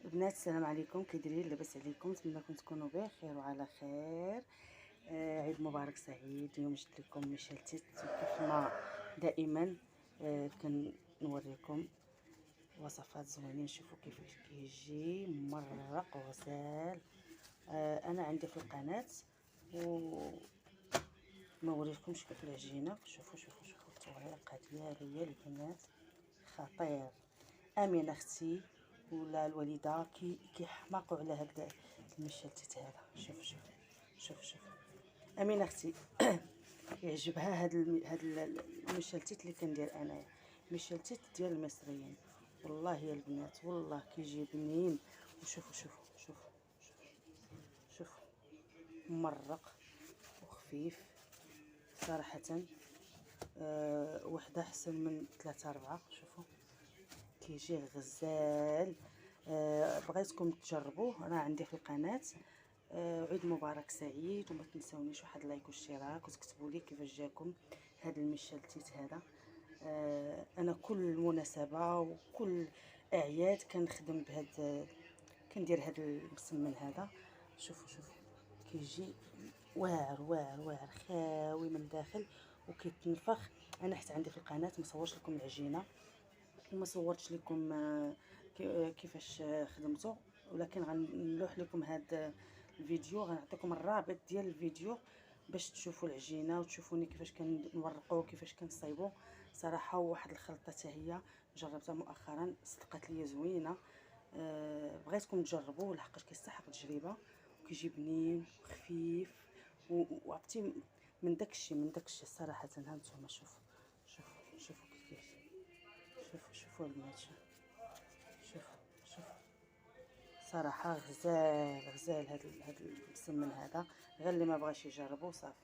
البنات السلام عليكم، كي دايرين؟ لاباس عليكم؟ نتمنىكم تكونوا بخير وعلى خير. عيد مبارك سعيد. اليوم جبت لكم مشلتت كيف ما دائما. كنوريكم وصفات زوينين. شوفوا كيفاش كيجي ممرق وغزال. انا عندي في القناه وما وريتكمش كيف العجينه. شوفوا التوريقه ديالو يا البنات، خطير. امينه اختي ولا الوالده كيحماقوا على هكذا المشلتت هذا. شوف امينه اختي يعجبها هاد المشلتت اللي كندير انايا، مشلتت ديال المصريين. والله يا البنات والله كيجي بنين. وشوفوا مرق وخفيف صراحه. وحده احسن من 3 4. شوفوا كيجي غزال. بغيتكم تجربوه، راه عندي في القناه. عيد مبارك سعيد، وما تنسونيش واحد لايك واشتراك، وتكتبوا لي كيفاش جاكم هذا المشلتت هذا. انا كل مناسبه وكل اعياد كنخدم بهذا، كندير هذا المسمن هذا. شوفوا كيجي واعر خاوي من الداخل وكيتنفخ. انا حتى عندي في القناه مصورش لكم العجينه وما صورتش لكم كيفاش خدمته، ولكن غنلوح لكم هذا الفيديو، غنعطيكم الرابط ديال الفيديو باش تشوفوا العجينه وتشوفوني كيفاش كنورقوا وكيفاش كنصايبوا. صراحه واحد الخلطه حتى هي جربتها مؤخرا، صدقات ليا زوينه. بغيتكم تجربوه لحقاش كيستحق التجربه، وكيجي بنين وخفيف وعرفتي من داكشي صراحه. ها نتوما شوفوا كيف كيجي. شوفوا البنات، شوفوا صراحه غزال هاد المسمن هذا. غير اللي ما بغاش يجربه صافي.